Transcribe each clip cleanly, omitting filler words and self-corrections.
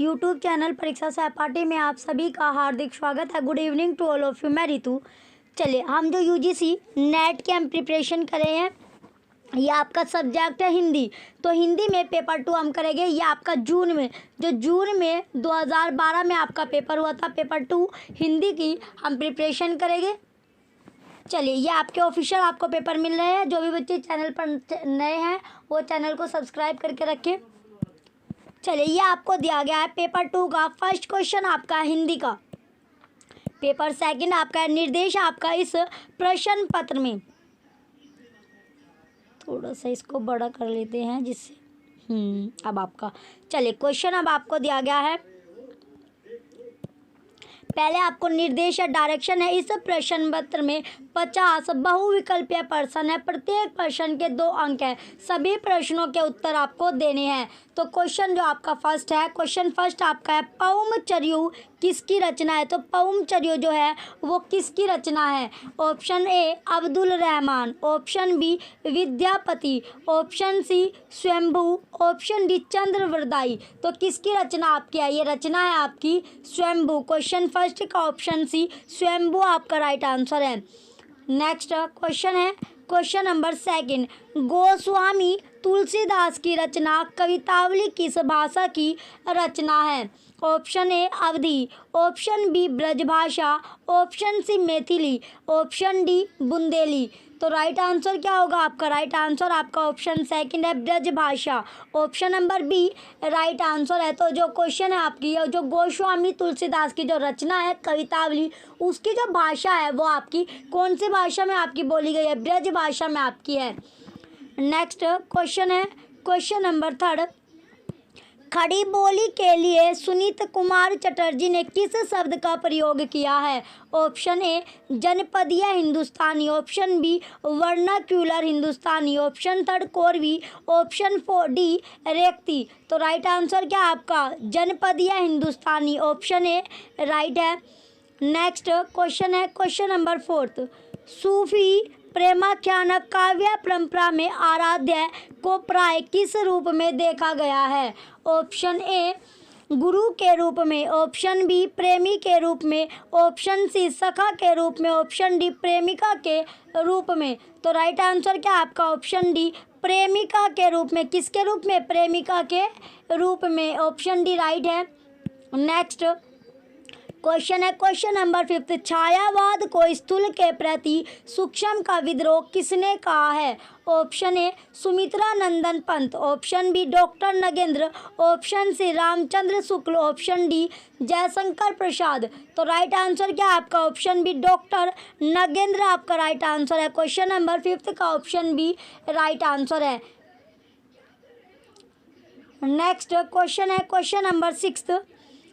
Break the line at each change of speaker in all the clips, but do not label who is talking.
YouTube channel परीक्षा सहपाठी में आप सभी का हार्दिक स्वागत है। Good evening to all of you. मैं रितु। चलिए, हम जो यूजीसी नेट की हम प्रिपरेशन कर रहे हैं, ये आपका सब्जेक्ट है हिंदी। तो हिंदी में पेपर 2 हम करेंगे। ये आपका जून में 2012 में आपका पेपर हुआ था, पेपर 2 हिंदी की हम प्रिपरेशन करेंगे। चलिए, ये आपके ऑफिशियल आपको पेपर मिल रहे हैं। जो भी बच्चे चैनल पर नए हैं वो चैनल को सब्सक्राइब करके रखें। चलिए, ये आपको दिया गया है पेपर 2 का फर्स्ट क्वेश्चन आपका हिंदी का। पेपर सेकंड आपका निर्देश आपका इस प्रश्न पत्र में, थोड़ा सा इसको बड़ा कर लेते हैं जिससे अब आपका, चलिए क्वेश्चन अब आपको दिया गया है। पहले आपको निर्देश या डायरेक्शन है। इस प्रश्न पत्र में 50 बहुविकल्पीय प्रश्न है। प्रत्येक प्रश्न के 2 अंक है। सभी प्रश्नों के उत्तर आपको देने हैं। तो क्वेश्चन जो आपका फर्स्ट है, क्वेश्चन फर्स्ट आपका है पौमचर्यु किसकी रचना है। तो पौमचर्यु जो है वो किसकी रचना है। Option A Abdul Rahman, option B Vidyapati, option C Swayambhu, option D Chand Bardai. तो किसकी रचना आपकी है, ये रचना है आपकी स्वयंभू। क्वेश्चन फर्स्ट का ऑप्शन सी स्वयंभू आपका राइट आंसर है। नेक्स्ट क्वेश्चन है question number second, Goswami Tulsidas की रचना कवितावली किस भाषा की रचना है। Option A Awadhi, option B Brajbhasha, option C Maithili, option D Bundeli. तो राइट आंसर क्या होगा आपका, राइट आंसर आपका ऑप्शन सेकंड है Brajbhasha. Option number B right answer है। तो जो क्वेश्चन है आपकी, जो गोस्वामी तुलसीदास की जो रचना है कवितावली, उसकी जो भाषा है वो आपकी कौन सी भाषा में आपकी बोली गई है, ब्रजभाषा में आपकी है। नेक्स्ट क्वेश्चन है क्वेश्चन नंबर थर्ड, खड़ी बोली के लिए सुनीत कुमार चटर्जी ने किस शब्द का प्रयोग किया है। ऑप्शन ए जनपदीय Hindustani, option B vernacular Hindustani, option third Kauravi, option four D Rekhti. तो राइट आंसर क्या आपका जनपदीय हिंदुस्तानी, ऑप्शन ए राइट है। नेक्स्ट क्वेश्चन है क्वेश्चन नंबर फोर्थ, सूफी प्रेमाख्यान काव्य परंपरा में आराध्य को प्राय किस रूप में देखा गया है। ऑप्शन ए गुरु के रूप में, ऑप्शन बी प्रेमी के रूप में, ऑप्शन सी सखा के रूप में, ऑप्शन डी प्रेमिका के रूप में। तो राइट आंसर क्या आपका ऑप्शन डी प्रेमिका के रूप में। किसके रूप में, प्रेमिका के रूप में, ऑप्शन डी राइट है। नेक्स्ट क्वेश्चन है क्वेश्चन नंबर फिफ्थ, छायावाद को स्थूल के प्रति सूक्ष्म का विद्रोह किसने कहा है। Option A Sumitra Nandan Pant, option B doctor Nagendra, option C Ramchandra Shukla, option D Jaishankar Prasad. तो राइट आंसर क्या आपका ऑप्शन बी डॉक्टर नगेंद्र आपका राइट आंसर है। क्वेश्चन नंबर फिफ्थ का ऑप्शन बी राइट आंसर है। नेक्स्ट क्वेश्चन है क्वेश्चन नंबर सिक्स्थ,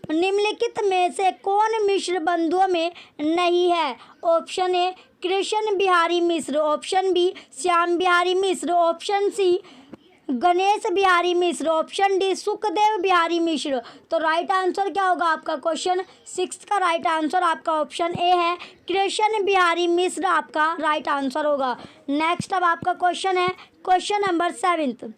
निम्नलिखित में से कौन मिश्र बंधुओं में नहीं है। Option A Krishna Bihari Mishra, option B Shyam Bihari Mishra, option C Ganesh Bihari Mishra, option D Sukhdev Bihari Mishra. तो राइट आंसर क्या होगा आपका क्वेश्चन सिक्स का राइट आंसर आपका ऑप्शन ए है, कृष्ण बिहारी मिश्र आपका राइट आंसर होगा। नेक्स्ट अब आपका क्वेश्चन है क्वेश्चन नंबर सेवेंथ,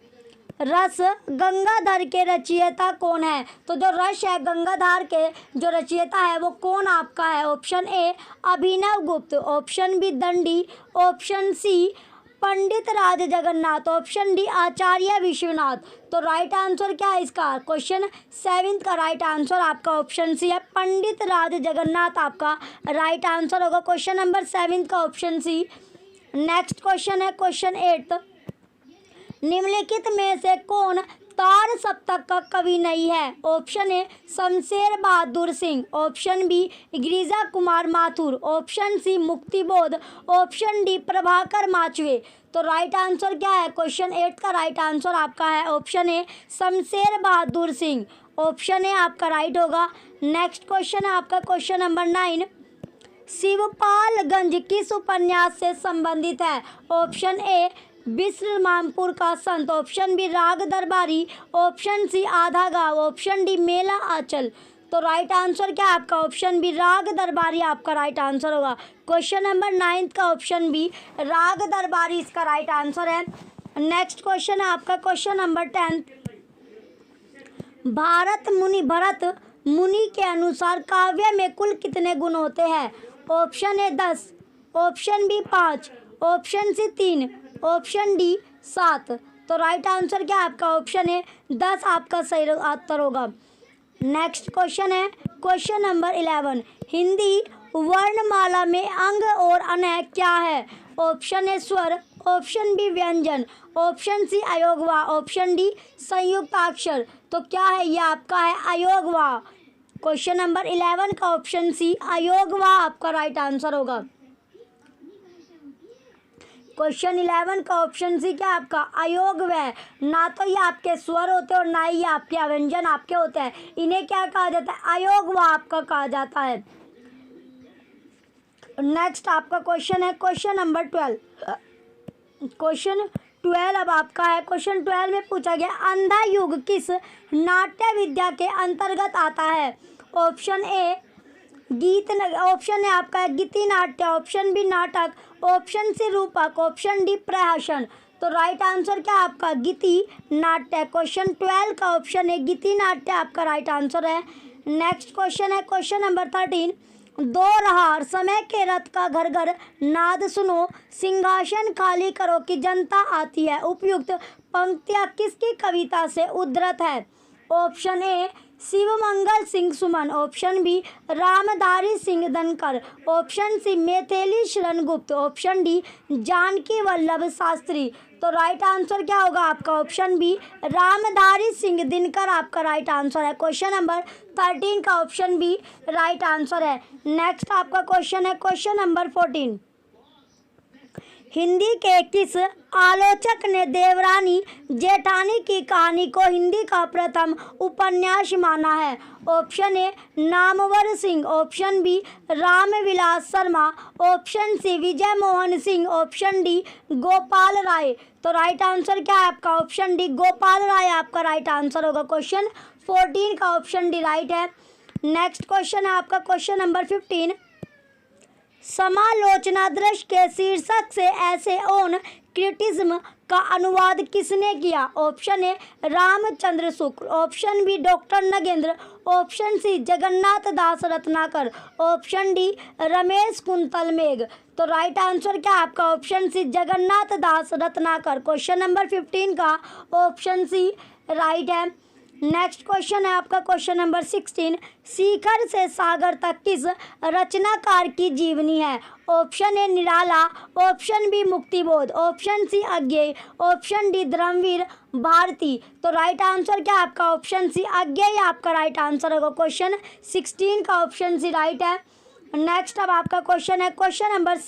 रस गंगाधर के रचयिता कौन है। तो जो रस है गंगाधर के जो रचयिता है वो कौन आपका है। ऑप्शन ए अभिनव गुप्त, ऑप्शन बी दंडी, ऑप्शन सी पंडित राज जगन्नाथ, ऑप्शन डी आचार्य विश्वनाथ। तो राइट आंसर क्या है इसका, क्वेश्चन सेवेंथ का राइट आंसर आपका ऑप्शन सी है, पंडित राज जगन्नाथ आपका राइट आंसर होगा। क्वेश्चन नंबर सेवेंथ का ऑप्शन सी। नेक्स्ट क्वेश्चन है क्वेश्चन एट्थ, निम्नलिखित में से कौन तार सप्तक का कवि नहीं है। Option A Shamsher Bahadur Singh, option B Girija Kumar Mathur, option C Muktibodh, option D Prabhakar Machwe. तो राइट आंसर क्या है, क्वेश्चन 8 का राइट आंसर आपका है option A Shamsher Bahadur Singh, option A आपका राइट होगा। नेक्स्ट क्वेश्चन है आपका क्वेश्चन नंबर 9, शिवपालगंज किस उपन्यास से संबंधित है। ऑप्शन ए विश्रामपुर का संत, ऑप्शन बी राग दरबारी, ऑप्शन सी आधा गाँव, ऑप्शन डी मेला आंचल। तो राइट आंसर क्या है आपका ऑप्शन बी राग दरबारी आपका राइट आंसर होगा। क्वेश्चन नंबर 9 का ऑप्शन बी राग दरबारी इसका राइट आंसर है। नेक्स्ट क्वेश्चन है आपका क्वेश्चन नंबर 10, भरत मुनि के अनुसार काव्य में कुल कितने गुण होते हैं? Option A 10, option B 5, option C 3, option D 7। तो राइट आंसर क्या है आपका? ऑप्शन ए 10 आपका सही उत्तर होगा। नेक्स्ट क्वेश्चन है क्वेश्चन नंबर 11। हिंदी वर्णमाला में अंग और अनय क्या है? ऑप्शन ए स्वर, ऑप्शन बी व्यंजन, ऑप्शन सी अयोगवा, ऑप्शन डी संयुक्ताक्षर। तो क्या है ये आपका है अयोगवा। क्वेश्चन नंबर 11 का ऑप्शन सी अयोगवा आपका राइट आंसर होगा। क्वेश्चन 11 का ऑप्शन सी क्या आपका अयोगव्य। ना तो ये आपके स्वर होते हैं और ना ही ये आपके व्यंजन आपके होते हैं, इन्हें क्या कहा जाता है? अयोगवा आपका कहा जाता है। नेक्स्ट आपका क्वेश्चन है क्वेश्चन नंबर 12। क्वेश्चन 12 अब आपका है। क्वेश्चन 12 में पूछा गया अंधा युग किस नाट्य विद्या के अंतर्गत आता है? ऑप्शन ए गीत, ऑप्शन ए आपका है गीति नाट्य, ऑप्शन बी नाटक, ऑप्शन सी रूपक, ऑप्शन डी प्रहसन। तो राइट आंसर क्या आपका? गीति नाट्य। क्वेश्चन 12 का ऑप्शन है गीति नाट्य आपका राइट आंसर है। नेक्स्ट क्वेश्चन है क्वेश्चन नंबर 13। दो रहार समय के रथ का घर घर नाद सुनो, सिंहासन खाली करो कि जनता आती है। उपयुक्त पंक्तियाँ किसकी कविता से उद्धृत है? Option A Shivmangal Singh Suman, option B Ramdhari Singh Dinkar, option C Maithili Sharan Gupt, option D Janaki Vallabh Shastri. तो राइट आंसर क्या होगा आपका? ऑप्शन बी रामधारी सिंह दिनकर आपका राइट आंसर है। क्वेश्चन नंबर 13 का ऑप्शन बी राइट आंसर है। नेक्स्ट आपका क्वेश्चन है क्वेश्चन नंबर 14। हिंदी के किस आलोचक ने देवरानी जेठानी की कहानी को हिंदी का प्रथम उपन्यास माना है? Option A Namvar Singh, option B Ramvilas Sharma, option C Vijay Mohan Singh, option D Gopal Rai. तो राइट आंसर क्या है आपका? ऑप्शन डी गोपाल राय आपका राइट आंसर होगा। क्वेश्चन 14 का ऑप्शन डी राइट है। नेक्स्ट क्वेश्चन है आपका क्वेश्चन नंबर 15। समालोचना दृश्य के शीर्षक से ऐसे ऑन क्रिटिज्म का अनुवाद किसने किया? Option A Ramchandra Shukla, option B doctor Nagendra, option C Jagannath Das Ratnakar, option D Ramesh Kuntal Megh. तो राइट आंसर क्या आपका? Option C Jagannath Das Ratnakar. Question number 15 का ऑप्शन सी राइट है। नेक्स्ट क्वेश्चन है आपका क्वेश्चन नंबर 16। शिखर से सागर तक किस रचनाकार की जीवनी है? Option A Nirala, option B Muktibodh, option C Agyeya, option D Dharamvir Bharati. तो राइट आंसर क्या आपका? ऑप्शन सी अज्ञेय आपका राइट आंसर होगा। क्वेश्चन 16 का ऑप्शन सी राइट है। नेक्स्ट अब आपका क्वेश्चन है क्वेश्चन नंबर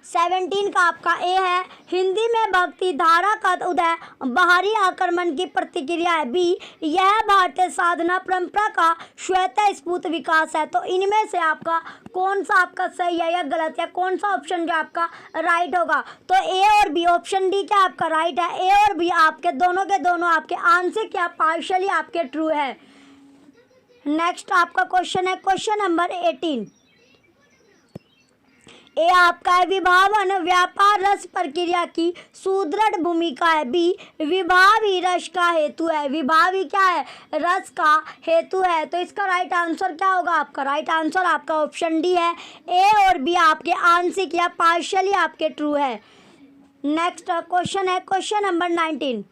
17 का आपका ए है। हिंदी में भक्ति धारा का उदय बाहरी आक्रमण की प्रतिक्रिया है। बी यह भारतीय साधना परंपरा का श्वेत स्फूर्त विकास है। तो इनमें से आपका कौन सा आपका सही है या गलत है? कौन सा ऑप्शन जो आपका राइट होगा? तो ए और बी ऑप्शन डी क्या आपका राइट है? ए और बी आपके दोनों के दोनों आपके आंशिक या पार्शियली आपके ट्रू है। नेक्स्ट आपका क्वेश्चन है क्वेश्चन नंबर 18। ए आपका है विभावन व्यापार रस प्रक्रिया की सुदृढ़ भूमिका है। बी विभावी रस का हेतु है। विभावी क्या है? रस का हेतु है। तो इसका राइट आंसर क्या होगा आपका? राइट आंसर आपका ऑप्शन डी है। ए और बी आपके आंशिक या पार्शियली आपके ट्रू है। नेक्स्ट क्वेश्चन है क्वेश्चन नंबर 19।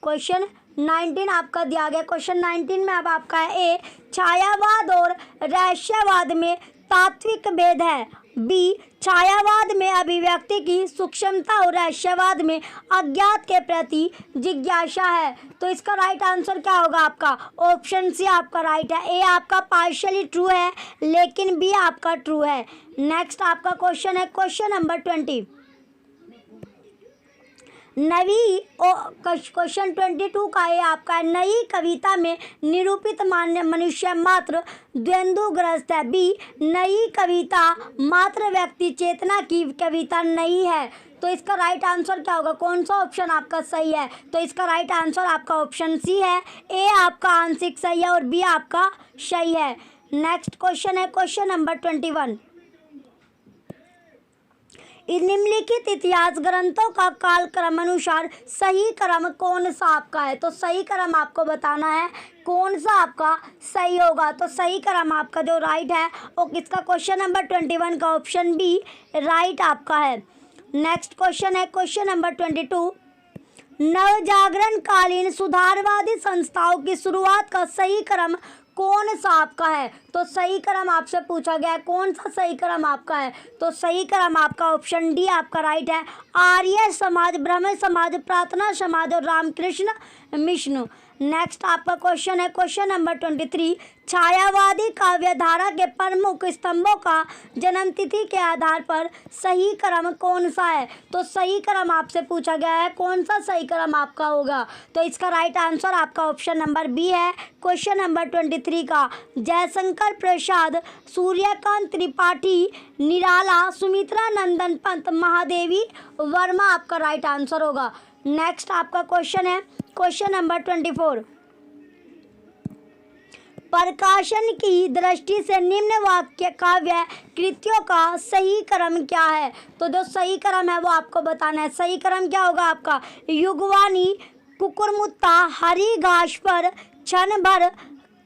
क्वेश्चन 19 आपका दिया गया। क्वेश्चन 19 में अब आपका है ए छायावाद और रहस्यवाद में तात्विक भेद है। बी छायावाद में अभिव्यक्ति की सूक्ष्मता और रहस्यवाद में अज्ञात के प्रति जिज्ञासा है। तो इसका राइट आंसर क्या होगा आपका? ऑप्शन सी आपका राइट है। ए आपका पार्शियली ट्रू है लेकिन बी आपका ट्रू है। नेक्स्ट आपका क्वेश्चन है क्वेश्चन नंबर 20। नवी क्वेश्चन 22 का ये आपका नई कविता में निरूपित मान्य मनुष्य मात्र द्वंद्वग्रस्त है। बी नई कविता मात्र व्यक्ति चेतना की कविता नहीं है। तो इसका राइट आंसर क्या होगा? कौन सा ऑप्शन आपका सही है? तो इसका राइट आंसर आपका ऑप्शन सी है। ए आपका आंशिक सही है और बी आपका सही है। नेक्स्ट क्वेश्चन है क्वेश्चन नंबर 21। निम्नलिखित इतिहास ग्रंथों का कालक्रम अनुसार सही क्रम कौन सा आपका है? तो सही क्रम आपको बताना है कौन सा आपका सही होगा। तो सही क्रम आपका जो राइट है वो किसका, क्वेश्चन नंबर 21 का ऑप्शन बी राइट आपका है। नेक्स्ट क्वेश्चन है क्वेश्चन नंबर 22, नवजागरण कालीन सुधारवादी संस्थाओं की शुरुआत का सही क्रम कौन सा आपका है? तो सही क्रम आपसे पूछा गया है कौन सा सही क्रम आपका है? तो सही क्रम आपका ऑप्शन डी आपका राइट है, आर्य समाज, ब्रह्म समाज, प्रार्थना समाज और रामकृष्ण मिशन। नेक्स्ट आपका क्वेश्चन है क्वेश्चन नंबर 23, छायावादी काव्यधारा के प्रमुख स्तंभों का जन्म तिथि के आधार पर सही क्रम कौन सा है? तो सही क्रम आपसे पूछा गया है कौन सा सही क्रम आपका होगा? तो इसका राइट आंसर आपका ऑप्शन नंबर बी है क्वेश्चन नंबर 23 का, जयशंकर प्रसाद, सूर्यकांत त्रिपाठी, निराला, सुमित्रा नंदन पंत, महादेवी वर्मा आपका राइट आंसर होगा। नेक्स्ट आपका क्वेश्चन है क्वेश्चन नंबर 24, प्रकाशन की दृष्टि से निम्न वाक्य काव्य कृतियों का सही क्रम क्या है? तो जो सही क्रम है वो आपको बताना है। सही क्रम क्या होगा आपका, युगवानी, कुकुरमुत्ता, हरी घास पर, क्षण भर,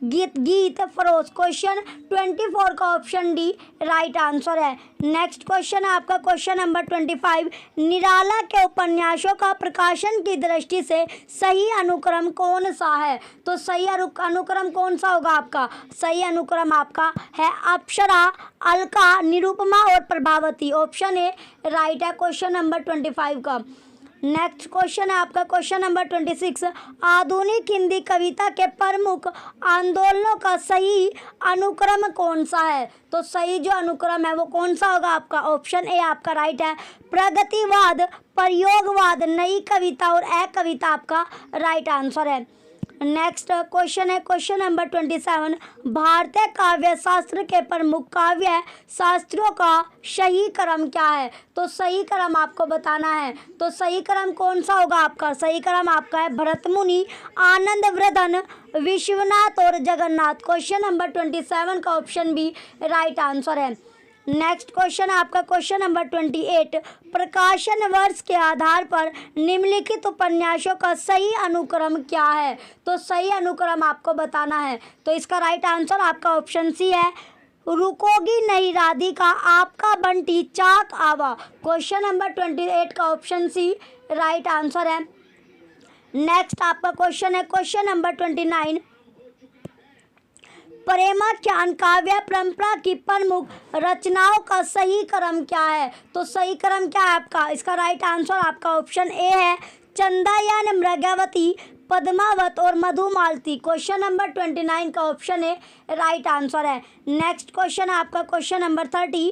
गीत फरोज। क्वेश्चन 24 का ऑप्शन डी राइट आंसर है। नेक्स्ट क्वेश्चन है आपका क्वेश्चन नंबर 25, निराला के उपन्यासों का प्रकाशन की दृष्टि से सही अनुक्रम कौन सा है? तो सही अनुक्रम कौन सा होगा आपका? सही अनुक्रम आपका है अप्सरा, अलका, निरुपमा और प्रभावती। ऑप्शन ए राइट है क्वेश्चन नंबर 25 का। नेक्स्ट क्वेश्चन है आपका क्वेश्चन नंबर 26, आधुनिक हिंदी कविता के प्रमुख आंदोलनों का सही अनुक्रम कौन सा है? तो सही जो अनुक्रम है वो कौन सा होगा आपका? ऑप्शन ए आपका राइट है, प्रगतिवाद, प्रयोगवाद, नई कविता और कविता आपका राइट आंसर है। नेक्स्ट क्वेश्चन है क्वेश्चन नंबर 27, भारतीय काव्य शास्त्र के प्रमुख काव्य शास्त्रों का सही क्रम क्या है? तो सही क्रम आपको बताना है। तो सही क्रम कौन सा होगा आपका? सही क्रम आपका है भरतमुनि, आनंद वर्धन, विश्वनाथ और जगन्नाथ। क्वेश्चन नंबर 27 का ऑप्शन बी राइट आंसर है। नेक्स्ट क्वेश्चन है आपका क्वेश्चन नंबर 28, प्रकाशन वर्ष के आधार पर निम्नलिखित उपन्यासों का सही अनुक्रम क्या है? तो सही अनुक्रम आपको बताना है। तो इसका राइट आंसर आपका ऑप्शन सी है, रुकोगी नहीं राधिका, आपका बंटी, चाक आवा। क्वेश्चन नंबर 28 का ऑप्शन सी राइट आंसर है। नेक्स्ट आपका क्वेश्चन है क्वेश्चन नंबर 29, प्रेमाख्यान काव्य परंपरा की प्रमुख रचनाओं का सही क्रम क्या है? तो सही क्रम क्या है आपका? इसका राइट आंसर आपका ऑप्शन ए है, चंदायन, मृगावती, पद्मावत और मधुमालती। क्वेश्चन नंबर 29 का ऑप्शन ए राइट आंसर है। नेक्स्ट क्वेश्चन है आपका क्वेश्चन नंबर 30,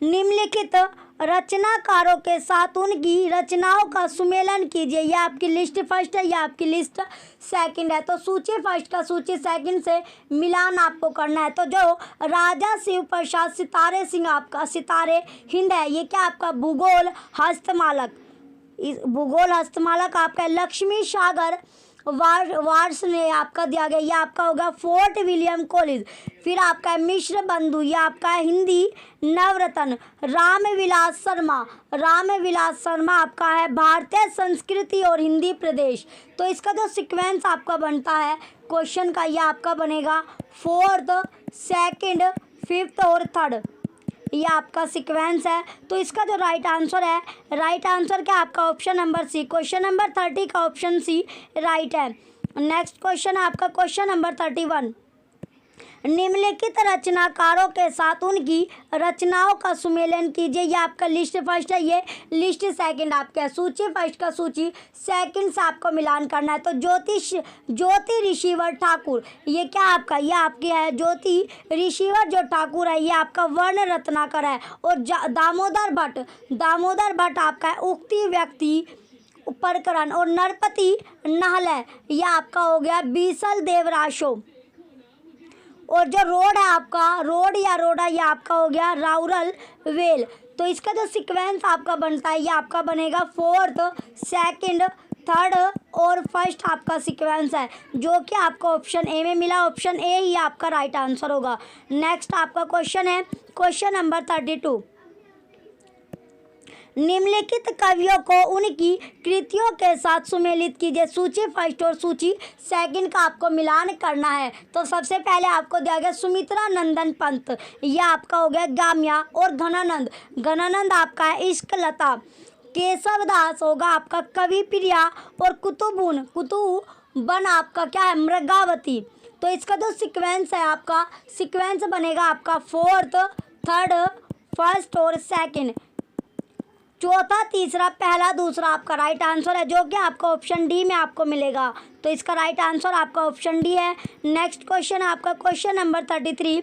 निम्नलिखित रचनाकारों के साथ उनकी रचनाओं का सुमेलन कीजिए। यह आपकी लिस्ट फर्स्ट है या आपकी लिस्ट सेकंड है? तो सूची फर्स्ट का सूची सेकंड से मिलान आपको करना है। तो जो राजा शिव प्रसाद सितारे सिंह आपका सितारे हिंद है, ये क्या आपका भूगोल हस्तमालक, इस भूगोल हस्तमालक आपका लक्ष्मी सागर वार्स ने आपका दिया गया, ये आपका होगा फोर्ट विलियम कॉलेज। फिर आपका है मिश्र बंधु, ये आपका है हिंदी नवरत्न। रामविलास शर्मा आपका है भारतीय संस्कृति और हिंदी प्रदेश। तो इसका जो सीक्वेंस आपका बनता है क्वेश्चन का, ये आपका बनेगा फोर्थ, सेकंड, फिफ्थ और थर्ड, ये आपका सीक्वेंस है। तो इसका जो राइट आंसर है, राइट आंसर क्या आपका option number C, question number 30 का ऑप्शन सी राइट है। नेक्स्ट क्वेश्चन है आपका क्वेश्चन नंबर 31, निम्नलिखित रचनाकारों के साथ उनकी रचनाओं का सुमेलन कीजिए। ये आपका लिस्ट फर्स्ट है, ये लिस्ट सेकंड आपका है। सूची फर्स्ट का सूची सेकंड से आपको मिलान करना है। तो ज्योति ऋषिवर ठाकुर, ये क्या आपका, ये आपकी है ज्योति ऋषिवर जो ठाकुर है, ये आपका वर्ण रत्नाकर है। और दामोदर भट्ट आपका है उक्ति व्यक्ति प्रकरण। और नरपति नहल है, ये आपका हो गया बीसल देवराशो। और जो रोड है आपका, रोड या रोडा, ये आपका हो गया राउरल वेल। तो इसका जो सीक्वेंस आपका बनता है, ये आपका बनेगा फोर्थ, सेकंड, थर्ड और फर्स्ट आपका सीक्वेंस है, जो कि आपको ऑप्शन ए में मिला। ऑप्शन ए ही आपका राइट आंसर होगा। नेक्स्ट आपका क्वेश्चन है क्वेश्चन नंबर 32, निम्नलिखित कवियों को उनकी कृतियों के साथ सुमेलित कीजिए। सूची फर्स्ट और सूची सेकंड का आपको मिलान करना है। तो सबसे पहले आपको दिया गया सुमित्रा नंदन पंत, यह आपका हो गया गाम्या। और घनानंद, घनानंद आपका है इश्क लता। केशव दास होगा आपका कवि प्रिया। और कुतुबुन, कुतुबन आपका क्या है मृगावती। तो इसका जो सीक्वेंस है आपका सीक्वेंस बनेगा आपका फोर्थ, थर्ड, फर्स्ट और सेकंड, चौथा, तीसरा, पहला, दूसरा आपका राइट आंसर है, जो कि आपका ऑप्शन डी में आपको मिलेगा। तो इसका राइट आंसर आपका ऑप्शन डी है। नेक्स्ट क्वेश्चन है आपका क्वेश्चन नंबर 33।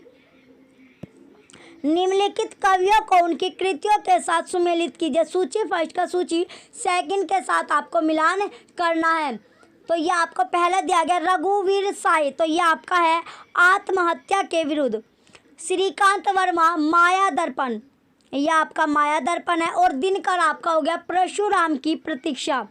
निम्नलिखित कवियों को उनकी कृतियों के साथ सुमेलित कीजिए। सूची फर्स्ट का सूची सेकंड के साथ आपको मिलान करना है। तो ये आपको पहले दिया गया रघुवीर साय, तो ये आपका है आत्महत्या के विरुद्ध। श्रीकांत वर्मा माया दर्पण, यह आपका माया दर्पण है। और दिनकर आपका हो गया परशुराम की प्रतीक्षा।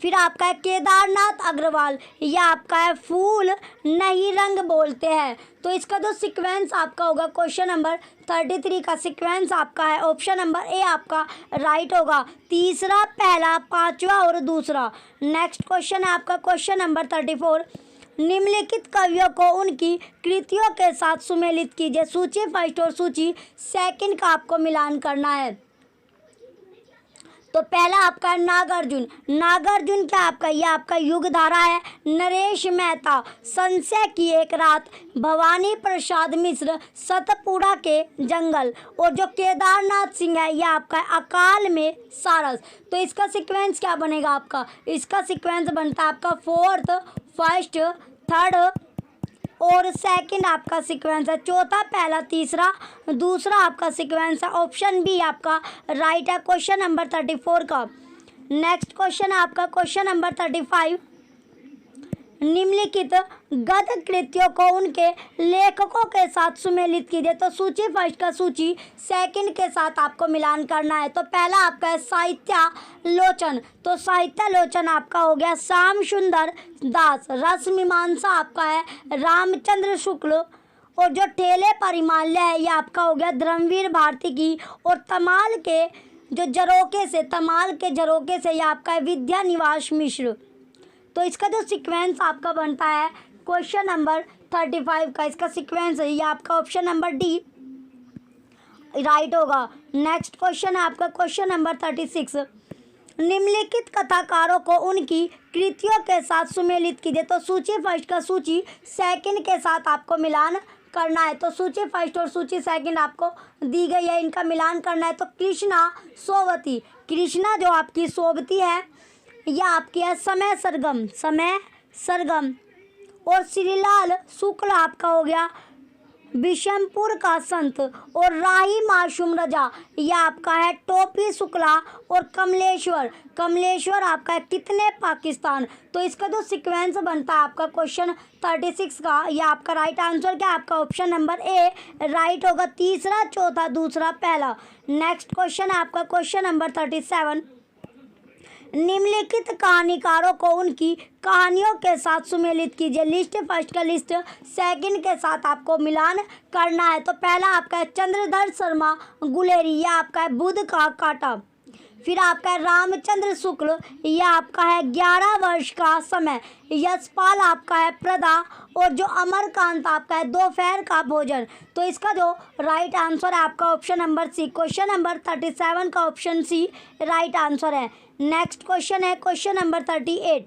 फिर आपका है केदारनाथ अग्रवाल, यह आपका है फूल नहीं रंग बोलते हैं। तो इसका जो सीक्वेंस आपका होगा क्वेश्चन नंबर 33 का सीक्वेंस आपका है ऑप्शन नंबर ए आपका राइट होगा। तीसरा, पहला, पांचवा और दूसरा। नेक्स्ट क्वेश्चन है आपका क्वेश्चन नंबर 34। निम्नलिखित कवियों को उनकी कृतियों के साथ सुमेलित कीजिए। सूची फर्स्ट और सूची सेकंड का आपको मिलान करना है। तो पहला आपका है नागार्जुन, नागार्जुन क्या आपका ये आपका युग धारा है। नरेश मेहता, संशय की एक रात, भवानी प्रसाद मिश्र, सतपुड़ा के जंगल। और जो केदारनाथ सिंह है ये आपका है अकाल में सारस। तो इसका सीक्वेंस क्या बनेगा आपका, इसका सीक्वेंस बनता है आपका फोर्थ, फर्स्ट, थर्ड और सेकंड आपका सीक्वेंस है। चौथा, पहला, तीसरा, दूसरा आपका सीक्वेंस है। ऑप्शन बी आपका राइट है क्वेश्चन नंबर 34 का। नेक्स्ट क्वेश्चन है आपका क्वेश्चन नंबर 35। निम्नलिखित गद्य कृतियों को उनके लेखकों के साथ सुमेलित कीजिए। तो सूची फर्स्ट का सूची सेकंड के साथ आपको मिलान करना है। तो पहला आपका है साहित्यालोचन, तो साहित्यालोचन आपका हो गया श्याम सुंदर दास। रस मीमांसा आपका है रामचंद्र शुक्ल। और जो ठेले पर हिमालय है ये आपका हो गया धर्मवीर भारती की। और तमाल के झरोके से ये आपका है विद्या निवास मिश्र। तो इसका जो सीक्वेंस आपका बनता है क्वेश्चन नंबर 35 का, इसका सीक्वेंस है ये आपका ऑप्शन नंबर डी राइट होगा। नेक्स्ट क्वेश्चन है आपका क्वेश्चन नंबर 36। निम्नलिखित कथाकारों को उनकी कृतियों के साथ सुमेलित कीजिए। तो सूची फर्स्ट का सूची सेकंड के साथ आपको मिलान करना है। तो सूची फर्स्ट और सूची सेकंड आपको दी गई है, इनका मिलान करना है। तो कृष्णा सोवती, कृष्णा जो आपकी सोवती है यह आपकी है समय सरगम। और श्रीलाल शुक्ल आपका हो गया बिशनपुर का संत। और राही मासूम रजा यह आपका है टोपी शुक्ला। और कमलेश्वर आपका है कितने पाकिस्तान। तो इसका जो सीक्वेंस बनता है आपका क्वेश्चन 36 का, यह आपका राइट आंसर क्या आपका ऑप्शन नंबर ए राइट होगा। तीसरा, चौथा, दूसरा, पहला। नेक्स्ट क्वेश्चन है आपका क्वेश्चन नंबर 37। निम्नलिखित कहानीकारों को उनकी कहानियों के साथ सुमेलित कीजिए। लिस्ट फर्स्ट का लिस्ट सेकंड के साथ आपको मिलान करना है। तो पहला आपका है चंद्रधर शर्मा गुलेरी, यह आपका है बुध का कांटा। फिर आपका है रामचंद्र शुक्ल, यह आपका है 11 वर्ष का समय। यशपाल आपका है प्रदा। और जो अमरकांत आपका है दोपहर का भोजन। तो इसका जो राइट आंसर है आपका option number C, question number 37 का ऑप्शन सी राइट आंसर है। नेक्स्ट क्वेश्चन है क्वेश्चन नंबर 38।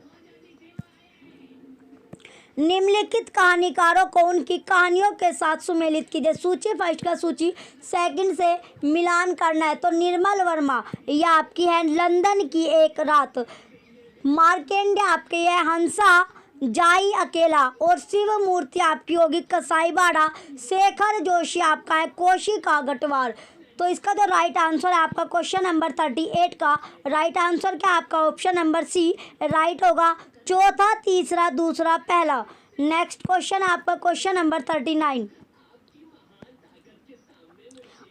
निम्नलिखित कहानीकारों को उनकी कहानियों के साथ सुमेलित कीजिए। सूची फर्स्ट का सूची सेकंड से मिलान करना है। तो निर्मल वर्मा यह आपकी है लंदन की एक रात। मार्केंडे आपके है हंसा जाई अकेला। और शिव मूर्ति आपकी होगी कसाईबाड़ा। शेखर जोशी आपका है कोशी का गटवार। तो इसका जो राइट आंसर है आपका क्वेश्चन नंबर 38 का राइट आंसर क्या आपका ऑप्शन नंबर सी राइट होगा। चौथा, तीसरा, दूसरा, पहला। नेक्स्ट क्वेश्चन है आपका क्वेश्चन नंबर 39।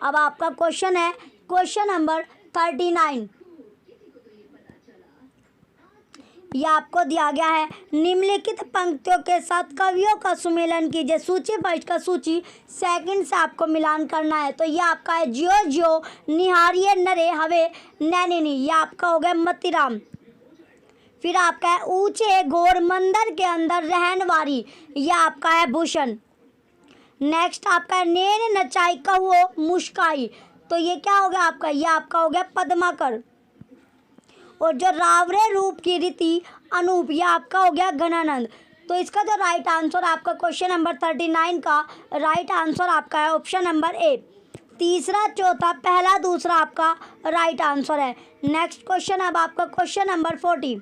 अब आपका क्वेश्चन है क्वेश्चन नंबर 39। यह आपको दिया गया है। निम्नलिखित पंक्तियों के साथ कवियों का सुमेलन कीजिए। सूची फर्स्ट का सूची सेकंड से आपको मिलान करना है। तो यह आपका है जियो जियो निहारिए नरे हवे नैनिनी, यह आपका हो गया मतीराम। फिर आपका है ऊंचे घोर मंदिर के अंदर रहनवारी, यह आपका है भूषण। नेक्स्ट आपका है नैन नचाई कहो मुस्काई, तो ये क्या हो गया आपका, ये आपका हो गया पद्माकर। और जो रावरे रूप की रीति अनूप, यह आपका हो गया घनानंद। तो इसका जो राइट आंसर आपका क्वेश्चन नंबर 39 का राइट आंसर आपका है ऑप्शन नंबर ए। तीसरा चौथा पहला दूसरा आपका राइट आंसर है। नेक्स्ट क्वेश्चन अब आपका क्वेश्चन नंबर 40।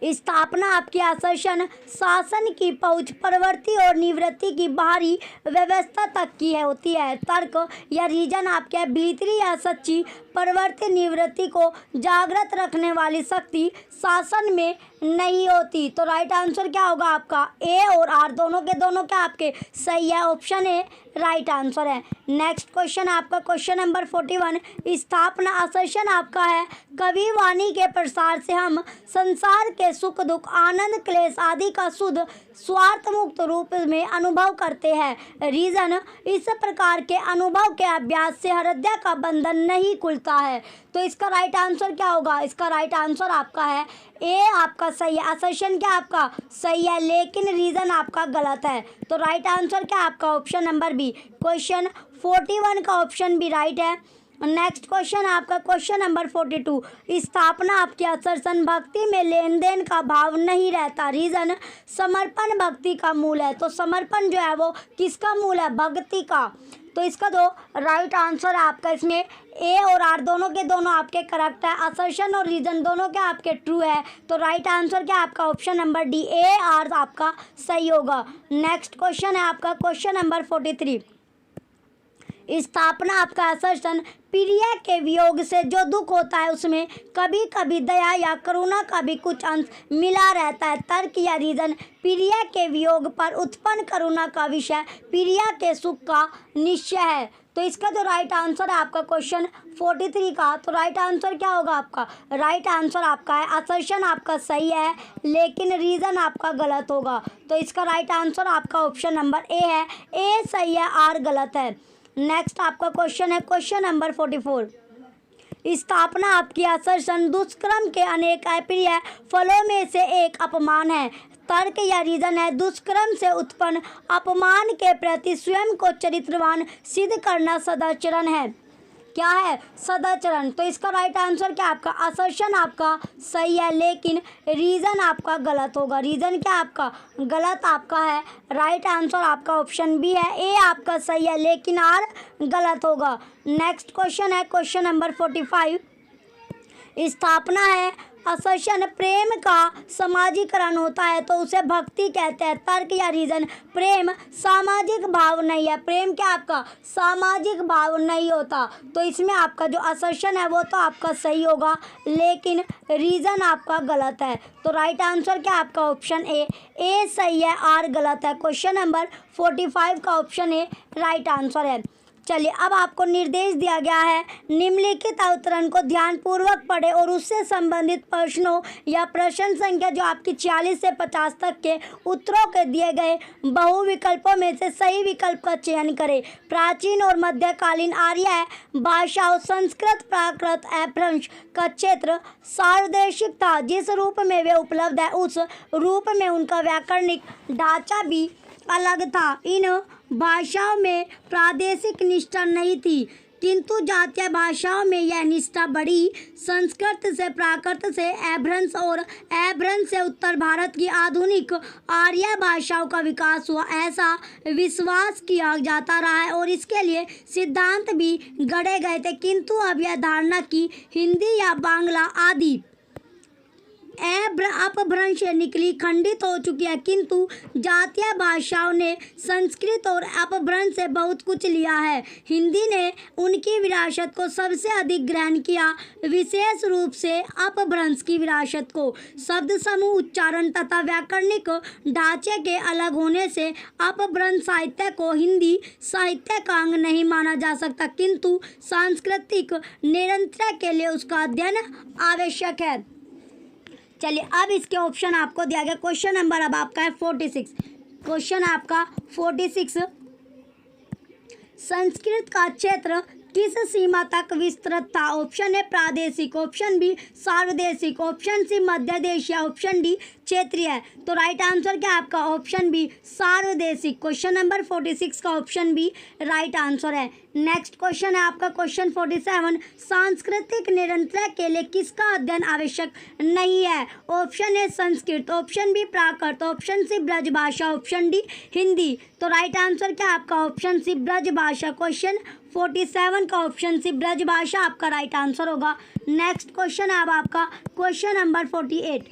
स्थापना आपकी असर्शन शासन की पहुंच प्रवृत्ति और निवृत्ति की बाहरी व्यवस्था तक की है होती है। तर्क या रीजन आपके भीतरी या सच्ची प्रवृत्ति निवृत्ति को जागृत रखने वाली शक्ति शासन में नहीं होती। तो राइट आंसर क्या होगा आपका, ए और आर दोनों के दोनों क्या आपके सही है, ऑप्शन ए राइट आंसर है। नेक्स्ट क्वेश्चन आपका क्वेश्चन नंबर 41। स्थापना असर्शन आपका है कवि वाणी के प्रसार से हम संसार के सुख दुख आनंद क्लेश आदि का शुद्ध स्वार्थ मुक्त रूप में अनुभव करते हैं। रीजन इस प्रकार के अनुभव के अभ्यास से हृदय का बंधन नहीं खुलता है। तो इसका राइट आंसर क्या होगा, इसका राइट आंसर आपका है ए आपका सही है। असर्शन क्या आपका सही है, लेकिन रीजन आपका गलत है। तो राइट आंसर क्या आपका ऑप्शन नंबर बी, क्वेश्चन 41 का ऑप्शन बी राइट है। नेक्स्ट क्वेश्चन आपका क्वेश्चन नंबर 42। स्थापना आपके असर्शन भक्ति में लेन देन का भाव नहीं रहता। रीजन समर्पण भक्ति का मूल है। तो समर्पण जो है वो किसका मूल है, भक्ति का। तो इसका जो राइट आंसर है आपका इसमें ए और आर दोनों के दोनों आपके करेक्ट है। असर्शन और रीजन दोनों के आपके ट्रू है। तो राइट आंसर क्या आपका option number D A R आपका सही होगा। नेक्स्ट क्वेश्चन है आपका क्वेश्चन नंबर 43। स्थापना आपका असर्शन प्रिय के वियोग से जो दुख होता है उसमें कभी कभी दया या करुणा का भी कुछ अंश मिला रहता है। तर्क या रीजन प्रिय के वियोग पर उत्पन्न करुणा का विषय प्रिय के सुख का निश्चय है। तो इसका जो राइट आंसर है आपका क्वेश्चन 43 का, तो राइट आंसर क्या होगा आपका, राइट आंसर आपका है असर्शन आपका सही है, लेकिन रीजन आपका गलत होगा। तो इसका राइट आंसर आपका ऑप्शन नंबर ए है। ए सही है, आर गलत है। नेक्स्ट आपका क्वेश्चन है क्वेश्चन नंबर 44। स्थापना आपकी असर्शन दुष्कर्म के अनेक अप्रिय फलों में से एक अपमान है। तर्क या रीजन है दुष्कर्म से उत्पन्न अपमान के प्रति स्वयं को चरित्रवान सिद्ध करना सदाचरण है। क्या है, सदाचरण। तो इसका राइट आंसर क्या आपका, असर्शन आपका सही है, लेकिन रीजन आपका गलत होगा। रीजन क्या आपका गलत आपका है। राइट आंसर आपका ऑप्शन बी है। ए आपका सही है, लेकिन आर गलत होगा। नेक्स्ट क्वेश्चन है क्वेश्चन नंबर 45। स्थापना है असर्शन प्रेम का समाजीकरण होता है तो उसे भक्ति कहते हैं। तर्क या रीजन प्रेम सामाजिक भाव नहीं है। प्रेम क्या आपका सामाजिक भाव नहीं होता। तो इसमें आपका जो असर्शन है वो तो आपका सही होगा, लेकिन रीजन आपका गलत है। तो राइट आंसर क्या आपका ऑप्शन ए सही है, आर गलत है। क्वेश्चन नंबर 45 का ऑप्शन ए राइट आंसर है। चलिए अब आपको निर्देश दिया गया है निम्नलिखित अवतरण को ध्यानपूर्वक पढ़े और उससे संबंधित प्रश्नों या प्रश्न संख्या जो आपकी 40 से 50 तक के उत्तरों के दिए गए बहुविकल्पों में से सही विकल्प का चयन करें। प्राचीन और मध्यकालीन आर्य भाषाओं संस्कृत प्राकृत अपभ्रंश का क्षेत्र सार्वदेशिक था। जिस रूप में वे उपलब्ध है उस रूप में उनका व्याकरणिक ढांचा भी अलग था। इन भाषाओं में प्रादेशिक निष्ठा नहीं थी, किंतु जातीय भाषाओं में यह निष्ठा बढ़ी। संस्कृत से प्राकृत से अपभ्रंश और अपभ्रंश से उत्तर भारत की आधुनिक आर्य भाषाओं का विकास हुआ, ऐसा विश्वास किया जाता रहा है और इसके लिए सिद्धांत भी गढ़े गए थे। किंतु अब यह धारणा कि हिंदी या बांग्ला आदि अपभ्रंश से निकली खंडित हो चुकी है, किंतु जातीय भाषाओं ने संस्कृत और अपभ्रंश से बहुत कुछ लिया है। हिंदी ने उनकी विरासत को सबसे अधिक ग्रहण किया, विशेष रूप से अपभ्रंश की विरासत को। शब्द समूह उच्चारण तथा व्याकरणिक ढांचे के अलग होने से अपभ्रंश साहित्य को हिंदी साहित्य का अंग नहीं माना जा सकता, किंतु सांस्कृतिक निरंतरता के लिए उसका अध्ययन आवश्यक है। चलिए अब इसके ऑप्शन आपको दिया गया। क्वेश्चन नंबर अब आपका है 46। क्वेश्चन आपका 46, संस्कृत का क्षेत्र किस सीमा तक विस्तृत था? ऑप्शन ए प्रादेशिक, ऑप्शन बी सार्वदेशिक, ऑप्शन सी मध्य एशिया, ऑप्शन डी क्षेत्रीय। तो राइट आंसर क्या आपका? ऑप्शन बी सार्वदेशिक। क्वेश्चन नंबर 46 का ऑप्शन बी राइट आंसर है। नेक्स्ट क्वेश्चन है आपका क्वेश्चन 47, सांस्कृतिक निरंतरता के लिए किसका अध्ययन आवश्यक नहीं है? Option A Sanskrit, option B Prakrit, option C Braj Bhasha, option D Hindi. तो राइट आंसर क्या आपका? ऑप्शन सी ब्रज भाषा। क्वेश्चन 47 का ऑप्शन सी ब्रज भाषा आपका राइट आंसर होगा। नेक्स्ट क्वेश्चन है अब आपका क्वेश्चन नंबर 48,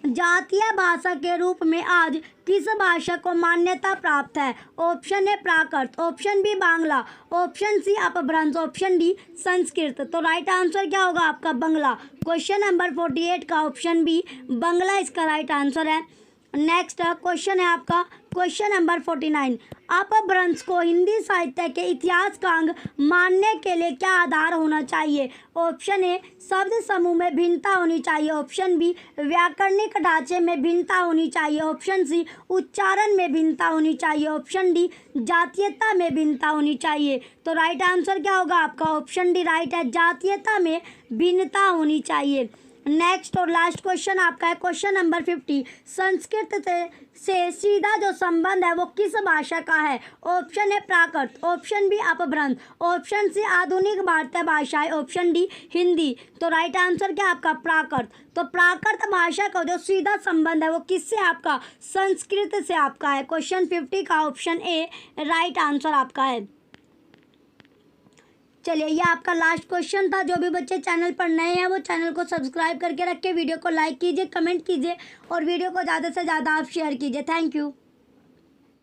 जातीय भाषा के रूप में आज किस भाषा को मान्यता प्राप्त है? Option A Prakrit, option B Bangla, option C Apabhramsha, option D Sanskrit. तो राइट आंसर क्या होगा आपका? बांग्ला। क्वेश्चन नंबर 48 का ऑप्शन बी बांग्ला इसका राइट आंसर है। नेक्स्ट क्वेश्चन है आपका क्वेश्चन नंबर 49, अपभ्रंश को हिंदी साहित्य के इतिहास का अंग मानने के लिए क्या आधार होना चाहिए? ऑप्शन ए शब्द समूह में भिन्नता होनी चाहिए, ऑप्शन बी व्याकरणिक ढांचे में भिन्नता होनी चाहिए, ऑप्शन सी उच्चारण में भिन्नता होनी चाहिए, ऑप्शन डी जातीयता में भिन्नता होनी चाहिए। तो राइट आंसर क्या होगा आपका? ऑप्शन डी राइट है, जातीयता में भिन्नता होनी चाहिए। नेक्स्ट और लास्ट क्वेश्चन आपका है क्वेश्चन नंबर 50, संस्कृत से सीधा जो संबंध है वो किस भाषा का है? Option A Prakrit, option B Apabhramsha, option C आधुनिक भारतीय भाषाएं, ऑप्शन डी हिंदी। तो राइट आंसर क्या आपका? प्राकृत। तो प्राकृत भाषा का जो सीधा संबंध है वो किससे आपका? संस्कृत से आपका है। क्वेश्चन 50 का ऑप्शन ए राइट आंसर आपका है। चलिए ये आपका लास्ट क्वेश्चन था। जो भी बच्चे चैनल पर नए हैं वो चैनल को सब्सक्राइब करके रख के वीडियो को लाइक कीजिए, कमेंट कीजिए और वीडियो को ज़्यादा से ज़्यादा आप शेयर कीजिए। Thank you.